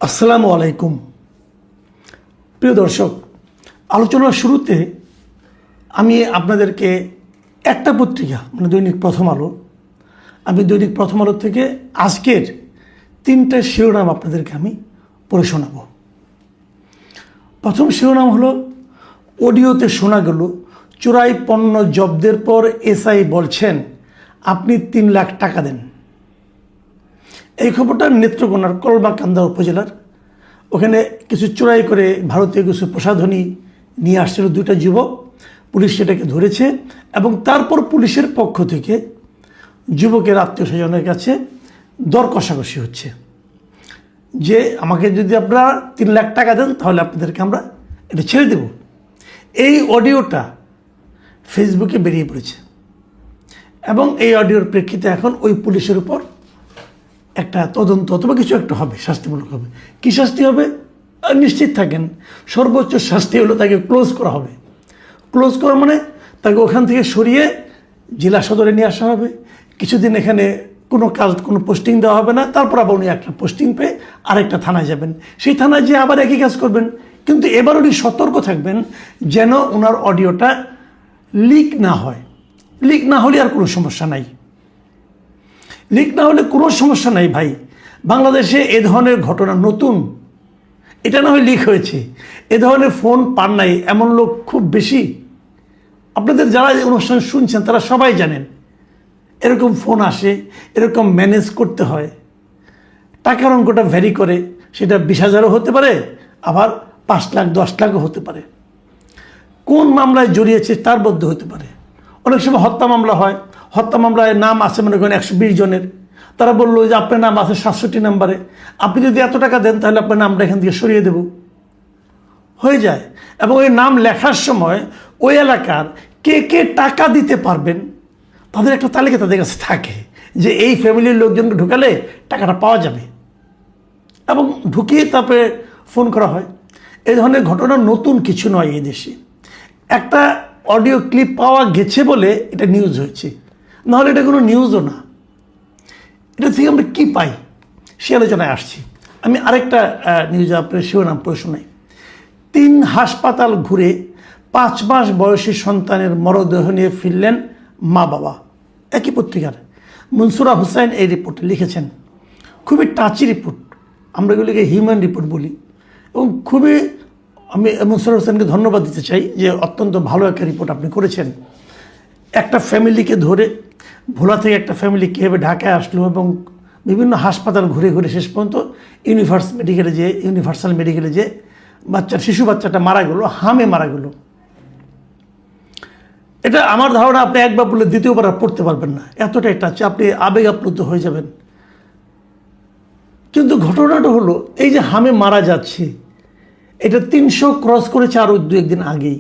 আসসালামু আলাইকুম। প্রিয় দর্শক, আলোচনার শুরুতে আমি আপনাদেরকে একটা পত্রিকা মানে দৈনিক প্রথম আলো, আমি দৈনিক প্রথম আলো থেকে আজকের 3টা শিরোনাম আপনাদেরকে আমি পড়ে শোনাব। প্রথম শিরোনাম হলো, অডিওতে শোনা গেল চোরাই পণ্য জব্দের পর এসআই বলছেন আপনি 3 লাখ টাকা দেন। এই খবরটা নেত্রকোনার কলমাকান্দা উপজেলার, ওখানে কিছু চোরাই করে ভারতীয় কিছু প্রসাধনী নিয়ে আসছিল 2টা যুবক। পুলিশ সেটাকে ধরেছে এবং তারপর পুলিশের পক্ষ থেকে যুবকের আত্মীয় স্বজনের কাছে দর কষাকষি হচ্ছে যে আমাকে যদি আপনারা 3 লাখ টাকা দেন তাহলে আপনাদেরকে আমরা এটা ছেড়ে দেব। এই অডিওটা ফেসবুকে বেরিয়ে পড়েছে এবং এই অডিওর প্রেক্ষিতে এখন ওই পুলিশের উপর একটা তদন্ত অথবা কিছু একটা হবে, শাস্তিমূলক হবে। কী শাস্তি হবে নিশ্চিত থাকেন, সর্বোচ্চ শাস্তি হলো তাকে ক্লোজ করা হবে। ক্লোজ করা মানে তাকে ওখান থেকে সরিয়ে জেলা সদরে নিয়ে আসা হবে, কিছুদিন এখানে কোনো কাজ কোনো পোস্টিং দেওয়া হবে না, তারপর আবার উনি একটা পোস্টিং পেয়ে আরেকটা থানায় যাবেন, সেই থানায় যেয়ে আবার একই কাজ করবেন। কিন্তু এবার উনি সতর্ক থাকবেন যেন ওনার অডিওটা লিক না হয়। লিক না হলে আর কোনো সমস্যা নাই, লিক না হলে কোনো সমস্যা নাই ভাই। বাংলাদেশে এ ধরনের ঘটনা নতুন, এটা না হয় লিক হয়েছে, এ ধরনের ফোন পান নাই এমন লোক খুব বেশি। আপনাদের যারা অনুষ্ঠান শুনছেন তারা সবাই জানেন এরকম ফোন আসে, এরকম ম্যানেজ করতে হয়। টাকার অঙ্কটা ভ্যারি করে, সেটা 20,000ও হতে পারে, আবার 5 লাখ 10 লাখও হতে পারে। কোন মামলায় জড়িয়েছে তার মধ্যে হতে পারে। অনেক সময় হত্যা মামলা হয়, হত্যা মামলায় নাম আছে মনে করেন 120 জনের, তারা বললো যে আপনার নাম আছে 67 নম্বরে, আপনি যদি এত টাকা দেন তাহলে আপনার নামটা এখান থেকে সরিয়ে দেব, হয়ে যায়। এবং ওই নাম লেখার সময় ওই এলাকার কে কে টাকা দিতে পারবেন তাদের একটা তালিকা তাদের কাছে থাকে যে এই ফ্যামিলির লোকজনকে ঢুকালে টাকাটা পাওয়া যাবে, এবং ঢুকিয়ে তারপরে ফোন করা হয়। এই ধরনের ঘটনা নতুন কিছু নয় এই দেশে। একটা অডিও ক্লিপ পাওয়া গেছে বলে এটা নিউজ হয়েছে, নাহলে এটা কোনো নিউজও না। এটা থেকে আমরা কী পাই সে আলোচনায় আসছি। আমি আরেকটা নিউজ আপনার শিরোনাম পড়ে শোনাই। 3 হাসপাতাল ঘুরে 5 মাস বয়সী সন্তানের মরদেহ নিয়ে ফিরলেন মা বাবা। একই পত্রিকার মনসুরা হুসাইন এই রিপোর্টে লিখেছেন। খুবই টাচি রিপোর্ট, আমরা এগুলিকে হিউম্যান রিপোর্ট বলি, এবং খুবই আমি মনসুরা হুসাইনকে ধন্যবাদ দিতে চাই যে অত্যন্ত ভালো একটা রিপোর্ট আপনি করেছেন। একটা ফ্যামিলিকে ধরে, ভোলা থেকে একটা ফ্যামিলি কীভাবে ঢাকায় আসলো এবং বিভিন্ন হাসপাতাল ঘুরে ঘুরে শেষ পর্যন্ত ইউনিভার্সাল মেডিকেলে যে শিশু বাচ্চাটা মারা গেল, হামে মারা গেল। এটা আমার ধারণা আপনি একবার বললে দ্বিতীয়বার আর পড়তে পারবেন না, এতটাই টাচ, আপনি আবেগ আপ্লুত হয়ে যাবেন। কিন্তু ঘটনাটা হলো এই যে হামে মারা যাচ্ছে, এটা 300 ক্রস করেছে আরও 2-1 দিন আগেই।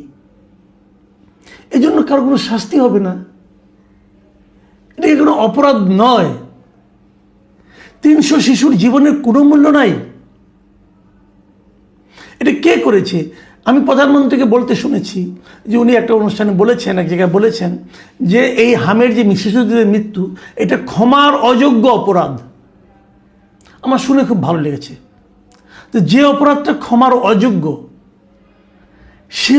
এই জন্য কারো কোনো শাস্তি হবে না, এটা কোনো অপরাধ নয়। 300 শিশুর জীবনের কোনো মূল্য নাই। এটা কে করেছে? আমি প্রধানমন্ত্রীকে বলতে শুনেছি যে উনি একটা অনুষ্ঠানে বলেছেন, এক জায়গায় বলেছেন যে এই হামের যে শিশুদের মৃত্যু এটা ক্ষমার অযোগ্য অপরাধ। আমার শুনে খুব ভালো লেগেছে। তো যে অপরাধটা ক্ষমার অযোগ্য, সে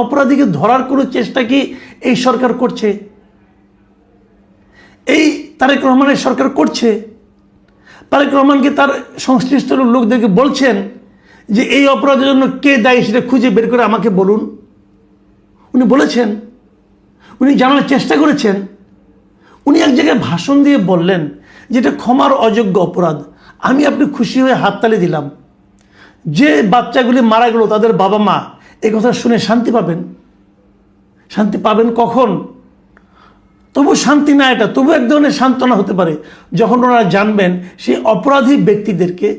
অপরাধীকে ধরার কোনো চেষ্টা কি এই সরকার করছে? এই তারেক রহমানের সরকার করছে? তারেক রহমানকে তার সংশ্লিষ্ট লোকদেরকে বলছেন যে এই অপরাধের জন্য কে দায়ী সেটা খুঁজে বের করে আমাকে বলুন। উনি বলেছেন, উনি জানার চেষ্টা করেছেন। উনি এক জায়গায় ভাষণ দিয়ে বললেন যেটা ক্ষমার অযোগ্য অপরাধ। আমি আপনি খুশি হয়ে হাততালি দিলাম। যে বাচ্চাগুলি মারা গেল তাদের বাবা মা এই কথা শুনে শান্তি পাবেন। শান্তি পাবেন কখন? তবু শান্তি না, এটা তবু এক ধরনের সান্ত্বনা হতে পারে যখন ওনারা জানবেন সেই অপরাধী ব্যক্তিদেরকে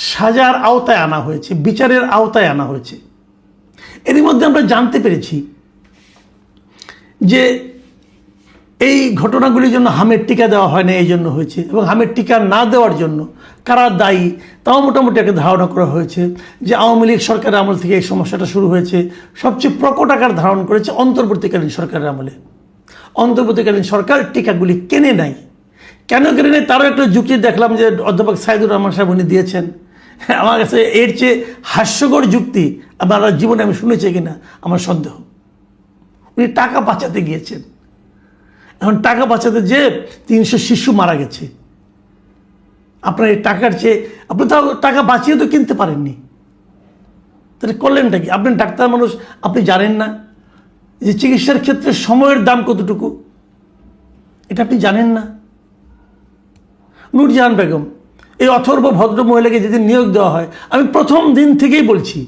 সাজার আওতায় আনা হয়েছে, বিচারের আওতায় আনা হয়েছে। এরই মধ্যে আমরা জানতে পেরেছি যে এই ঘটনাগুলির জন্য হামের টিকা দেওয়া হয় না, এই জন্য হয়েছে। এবং হামের টিকা না দেওয়ার জন্য কারা দায়ী তাও মোটামুটি একটা ধারণা করা হয়েছে যে আওয়ামী লীগ সরকারের আমল থেকে এই সমস্যাটা শুরু হয়েছে। সবচেয়ে প্রকট আকার ধারণ করেছে অন্তর্বর্তীকালীন সরকারের আমলে। অন্তর্বর্তীকালীন সরকার টিকাগুলি কেনে নাই। কেন কেনে নেয় তারও একটা যুক্তি দেখলাম যে অধ্যাপক সাইদুর রহমান সাহেব উনি দিয়েছেন আমার কাছে এর চেয়ে হাস্যকর যুক্তি আমার জীবনে আমি শুনেছি কিনা আমার সন্দেহ। উনি টাকা বাঁচাতে গিয়েছেন, এখন টাকা বাঁচাতে যে 300 শিশু মারা গেছে। আপনার এই টাকার চেয়ে আপনি তো টাকা বাঁচিয়ে তো কিনতে পারেননি, তাহলে করলেনটা কি? আপনি ডাক্তার মানুষ, আপনি জানেন না যে চিকিৎসার ক্ষেত্রে সময়ের দাম কতটুকু? এটা আপনি জানেন না? নূরজাহান বেগম, এই অথর্ব ভদ্র মহিলাকে যেদিন নিয়োগ দেওয়া হয়, আমি প্রথম দিন থেকেই বলছি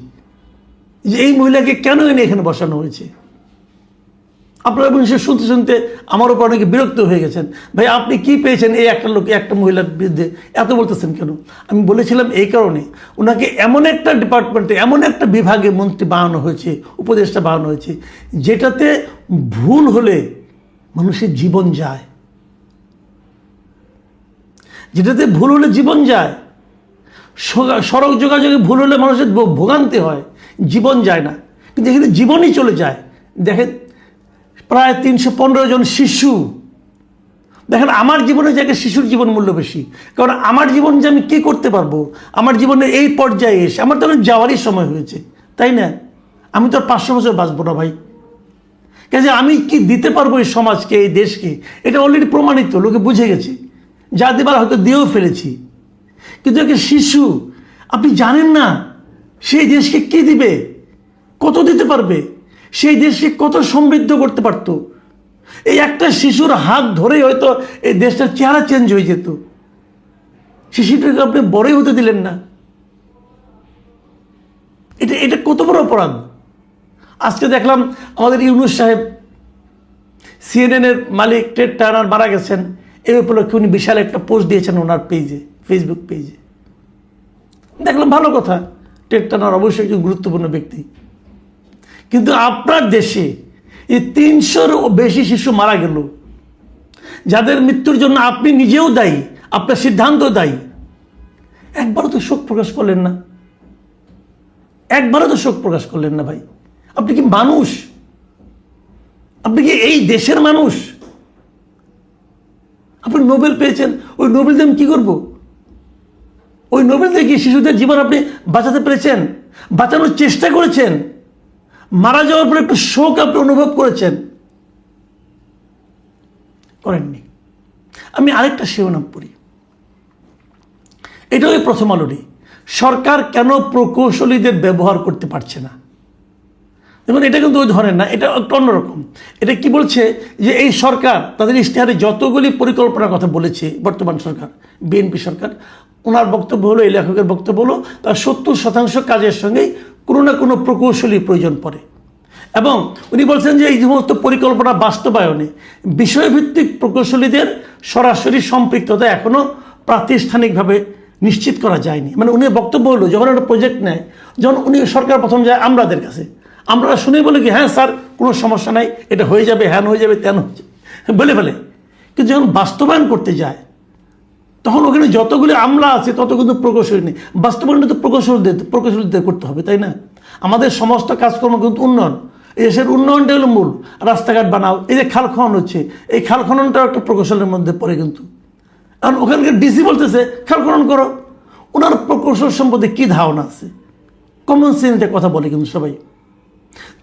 যে এই মহিলাকে কেন এনে এখানে বসানো হয়েছে। আপনারা সে শুনতে শুনতে আমার উপর অনেকে বিরক্ত হয়ে গেছেন, ভাই আপনি কি পেয়েছেন এই একটা লোক একটা মহিলার বিরুদ্ধে এত বলতেছেন কেন? আমি বলেছিলাম এই কারণে, ওনাকে এমন একটা ডিপার্টমেন্টে এমন একটা বিভাগে মন্ত্রী বানানো হয়েছে, উপদেষ্টা বানানো হয়েছে, যেটাতে ভুল হলে মানুষের জীবন যায়, যেটাতে ভুল হলে জীবন যায়। সড়ক যোগাযোগে ভুল হলে মানুষের ভোগান্তি হয়, জীবন যায় না, কিন্তু এখানে জীবনই চলে যায়। দেখেন প্রায় 315 জন শিশু। দেখেন আমার জীবনের জায়গায় শিশুর জীবন মূল্য বেশি, কারণ আমার জীবন যে আমি কী করতে পারবো, আমার জীবনের এই পর্যায়ে এসে আমার তো যাওয়ারই সময় হয়েছে, তাই না? আমি তো আর 500 বছর বাঁচবো না ভাই। কাজে আমি কি দিতে পারবো এই সমাজকে, এই দেশকে, এটা অলরেডি প্রমাণিত, লোকে বুঝে গেছে, যা দেবার হয়তো দিয়েও ফেলেছি। কিন্তু একটা শিশু, আপনি জানেন না সেই দেশকে কি দিবে, কত দিতে পারবে, সেই দেশকে কত সমৃদ্ধ করতে পারতো। এই একটা শিশুর হাত ধরেই হয়তো এই দেশটার চেহারা চেঞ্জ হয়ে যেত। শিশুটাকে আপনি বড়ই হতে দিলেন না। এটা কত বড় অপরাধ। আজকে দেখলাম আমাদের ইউনূস সাহেব, সিএনএনের মালিক টেড টার্নার মারা গেছেন, এই উপলক্ষে উনি বিশাল একটা পোস্ট দিয়েছেন ওনার পেজে, ফেসবুক পেজে। দেখলাম ভালো কথা, টেড টার্নার অবশ্যই একজন গুরুত্বপূর্ণ ব্যক্তি, কিন্তু আপনার দেশে এই 300-র বেশি শিশু মারা গেল, যাদের মৃত্যুর জন্য আপনি নিজেও দায়ী, আপনার সিদ্ধান্ত দায়ী। একবারও তো শোক প্রকাশ করলেন না, একবারও তো শোক প্রকাশ করলেন না ভাই। আপনি কি মানুষ? আপনি কি এই দেশের মানুষ? আপনি নোবেল পেয়েছেন, ওই নোবেল দিয়ে আমি কী করবো? ওই নোবেল দিয়ে কি শিশুদের জীবন আপনি বাঁচাতে পেরেছেন? বাঁচানোর চেষ্টা করেছেন? মারা যাওয়ার পরে একটু শোক আপনি অনুভব করেছেন? করেননি। আমি আরেকটা শিরোনাম পড়ি, এটা ওই প্রথম আলোরই, সরকার কেন প্রকৌশলীদের ব্যবহার করতে পারছে না। দেখুন এটা কিন্তু ওই ধরনের না, এটা একটু অন্যরকম। এটা কি বলছে যে এই সরকার তাদের ইশতেহারে যতগুলি পরিকল্পনার কথা বলেছে, বর্তমান সরকার বিএনপি সরকার, ওনার বক্তব্য হলো, এই লেখকের বক্তব্য হলো, তার 70% কাজের সঙ্গেই কোনো না কোনো প্রকৌশলী প্রয়োজন পড়ে। এবং উনি বলছেন যে এই সমস্ত পরিকল্পনা বাস্তবায়নে বিষয়ভিত্তিক প্রকৌশলীদের সরাসরি সম্পৃক্ততা এখনও প্রাতিষ্ঠানিকভাবে নিশ্চিত করা যায়নি। মানে উনি বক্তব্য হলো, যখন একটা প্রজেক্ট নেয়, যখন উনি সরকার প্রথম যায় আমরাদের কাছে, আমরা শুনে বলি কি হ্যাঁ স্যার কোনো সমস্যা নাই, এটা হয়ে যাবে, হ্যান হয়ে যাবে, তেন হয়ে যাবে বলে ফেলে। কিন্তু যখন বাস্তবায়ন করতে যায়, তখন ওখানে যতগুলি আমলা আছে তত কিন্তু প্রকৌশলী নেই। বাস্তবায়নটা তো প্রকৌশলীদের করতে হবে, তাই না? আমাদের সমস্ত কাজকর্ম কিন্তু উন্নয়ন, এই দেশের উন্নয়নটা হলো মূল। রাস্তাঘাট বানাও, এই যে খাল খনন হচ্ছে, এই খাল খননটাও একটা প্রকৌশলের মধ্যে পড়ে কিন্তু। কারণ ওখানকার ডিসি বলতেছে খাল খনন করো, ওনার প্রকৌশল সম্পর্কে কী ধারণা আছে? কমন সেন্সের কথা বলে কিন্তু সবাই।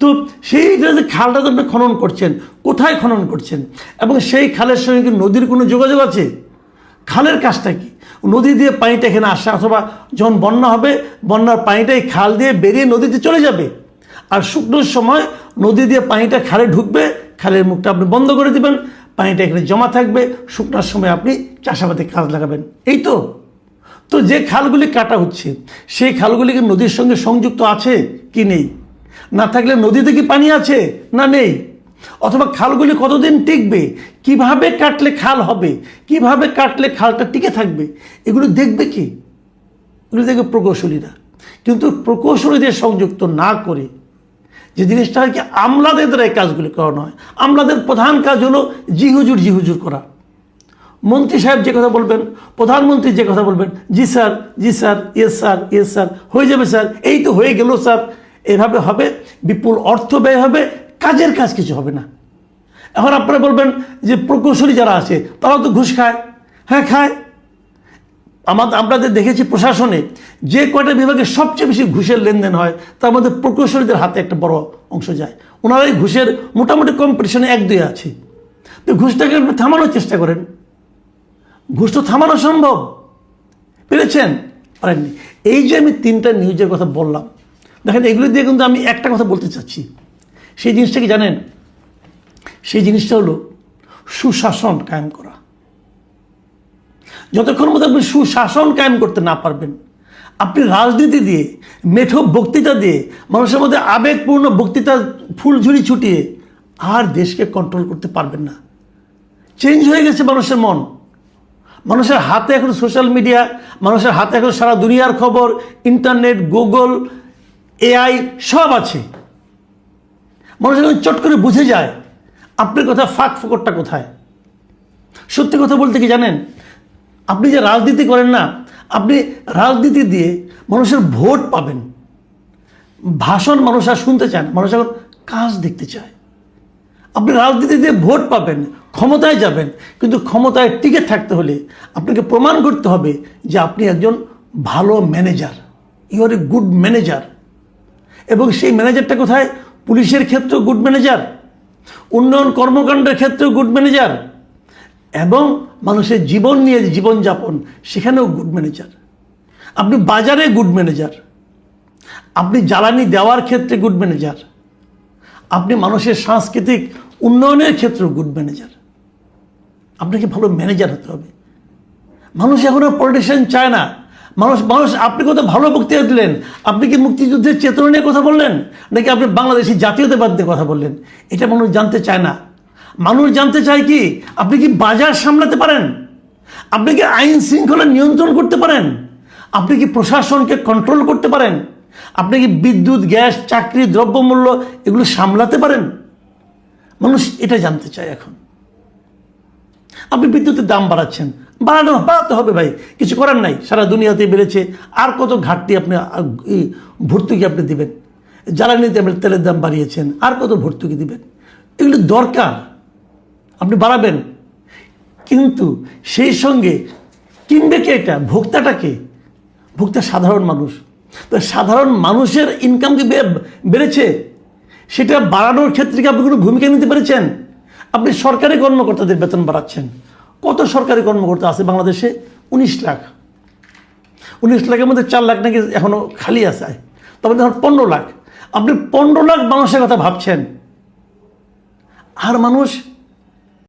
তো সেইটা যে খালটা তো আপনি খনন করছেন, কোথায় খনন করছেন, এবং সেই খালের সঙ্গে কি নদীর কোনো যোগাযোগ আছে? খালের কাজটা কি? নদী দিয়ে পানিটা এখানে আসা, অথবা যখন বন্যা হবে বন্যার পানিটাই খাল দিয়ে বেরিয়ে নদীতে চলে যাবে, আর শুকনোর সময় নদী দিয়ে পানিটা খালে ঢুকবে, খালের মুখটা আপনি বন্ধ করে দিবেন, পানিটা এখানে জমা থাকবে, শুকনোর সময় আপনি চাষাবাদে কাজ লাগাবেন, এই তো। তো যে খালগুলি কাটা হচ্ছে সেই খালগুলি কি নদীর সঙ্গে সংযুক্ত আছে কি নেই? না থাকলে নদীতে কি পানি আছে না নেই? অথবা খালগুলি কতদিন টিকবে, কিভাবে কাটলে খাল হবে, কিভাবে কাটলে খালটা টিকে থাকবে, এগুলো দেখবে কি? এগুলো দেখবে প্রকৌশলীরা। কিন্তু প্রকৌশলীদের সংযুক্ত না করে যে জিনিসটা হয় কি, আমলাদের দ্বারা এই কাজগুলি করানো হয়। আমলাদের প্রধান কাজ হলো জি হুজুর করা। মন্ত্রী সাহেব যে কথা বলবেন, প্রধানমন্ত্রী যে কথা বলবেন, জি স্যার, জি sir, yes sir, yes sir, হয়ে যাবে স্যার, এই তো হয়ে গেল স্যার, এভাবে হবে, বিপুল অর্থ ব্যয় হবে, কাজের কাজ কিছু হবে না। এখন আপনারা বলবেন যে প্রকৌশলী যারা আছে তারাও তো ঘুষ খায়। হ্যাঁ খায়, আপনাদের দেখেছি প্রশাসনে যে কয়টা বিভাগে সবচেয়ে বেশি ঘুষের লেনদেন হয় তার মধ্যে প্রকৌশলীদের হাতে একটা বড় অংশ যায়। ওনারাই ঘুষের মোটামুটি কম্পিটিশনে 1-2 আছে। তো ঘুষটাকে আপনি থামানোর চেষ্টা করেন, ঘুষ তো থামানো সম্ভব, পেরেছেন? পারেননি। এই যে আমি 3টা নিউজের কথা বললাম, দেখেন এগুলো দিয়ে কিন্তু আমি একটা কথা বলতে চাচ্ছি। সেই জিনিসটা কি জানেন? সেই জিনিসটা হলো সুশাসন কায়েম করা। যতক্ষণ মধ্যে আপনি সুশাসন কায়েম করতে না পারবেন, আপনি রাজনীতি দিয়ে, মেঠো বক্তৃতা দিয়ে, মানুষের মধ্যে আবেগপূর্ণ বক্তৃতা ফুলঝুরি ছুটিয়ে আর দেশকে কন্ট্রোল করতে পারবেন না। চেঞ্জ হয়ে গেছে মানুষের মন, মানুষের হাতে এখন সোশ্যাল মিডিয়া, মানুষের হাতে এখন সারা দুনিয়ার খবর, ইন্টারনেট, গুগল, AI সব আছে। মানুষ এখন চট করে বুঝে যায় আপনার কথা ফাঁক ফোকরটা কোথায়। সত্যি কথা বলতে কি জানেন, আপনি যে রাজনীতি করেন না, আপনি রাজনীতি দিয়ে মানুষের ভোট পাবেন। ভাষণ মানুষ আর শুনতে চায় না, মানুষ এখন কাজ দেখতে চায়। আপনি রাজনীতি দিয়ে ভোট পাবেন, ক্ষমতায় যাবেন, কিন্তু ক্ষমতায় টিকে থাকতে হলে আপনাকে প্রমাণ করতে হবে যে আপনি একজন ভালো manager, you are a good manager. এবং সেই ম্যানেজারটা কোথায়? পুলিশের ক্ষেত্রেও গুড ম্যানেজার, উন্নয়ন কর্মকাণ্ডের ক্ষেত্রেও গুড ম্যানেজার, এবং মানুষের জীবন নিয়ে জীবনযাপন সেখানেও গুড ম্যানেজার। আপনি বাজারে গুড ম্যানেজার, আপনি জ্বালানি দেওয়ার ক্ষেত্রে গুড ম্যানেজার, আপনি মানুষের সাংস্কৃতিক উন্নয়নের ক্ষেত্রেও গুড ম্যানেজার। আপনাকে ভালো ম্যানেজার হতে হবে। মানুষ এখন আর পলিটিশিয়ান চায় না। মানুষ আপনি কত ভালো বক্তৃতা দিলেন, আপনি কি মুক্তিযুদ্ধের চেতনা নিয়ে কথা বললেন নাকি আপনি বাংলাদেশি জাতীয়তাবাদ নিয়ে কথা বললেন, এটা মানুষ জানতে চায় না। মানুষ জানতে চায় কি আপনি কি বাজার সামলাতে পারেন, আপনি কি আইন শৃঙ্খলা নিয়ন্ত্রণ করতে পারেন, আপনি কি প্রশাসনকে কন্ট্রোল করতে পারেন, আপনি কি বিদ্যুৎ, গ্যাস, চাকরি, দ্রব্যমূল্য এগুলো সামলাতে পারেন। মানুষ এটা জানতে চায় এখন। আপনি বিদ্যুতের দাম বাড়াচ্ছেন, বাড়াতে হবে ভাই, কিছু করার নাই, সারা দুনিয়াতে বেড়েছে। আর কত ঘাটতি আপনি ভর্তুকি আপনি দিবেন? জ্বালানিতে আপনি তেলের দাম বাড়িয়েছেন, আর কত ভর্তুকি দিবেন? এগুলো দরকার, আপনি বাড়াবেন, কিন্তু সেই সঙ্গে কিনবে কে? এটা ভোক্তাটাকে, ভোক্তা সাধারণ মানুষ। তো সাধারণ মানুষের ইনকাম কি বেড়েছে? সেটা বাড়ানোর ক্ষেত্রে কি আপনি কোনো ভূমিকা নিতে পেরেছেন? আপনি সরকারি কর্মকর্তাদের বেতন বাড়াচ্ছেন। কত সরকারি কর্মকর্তা আছে বাংলাদেশে? 19 লাখ। 19 লাখের মধ্যে 4 লাখ নাকি এখনো খালি আছে, তবে ধর 15 লাখ। আপনি 15 লাখ মানুষের কথা ভাবছেন, আর মানুষ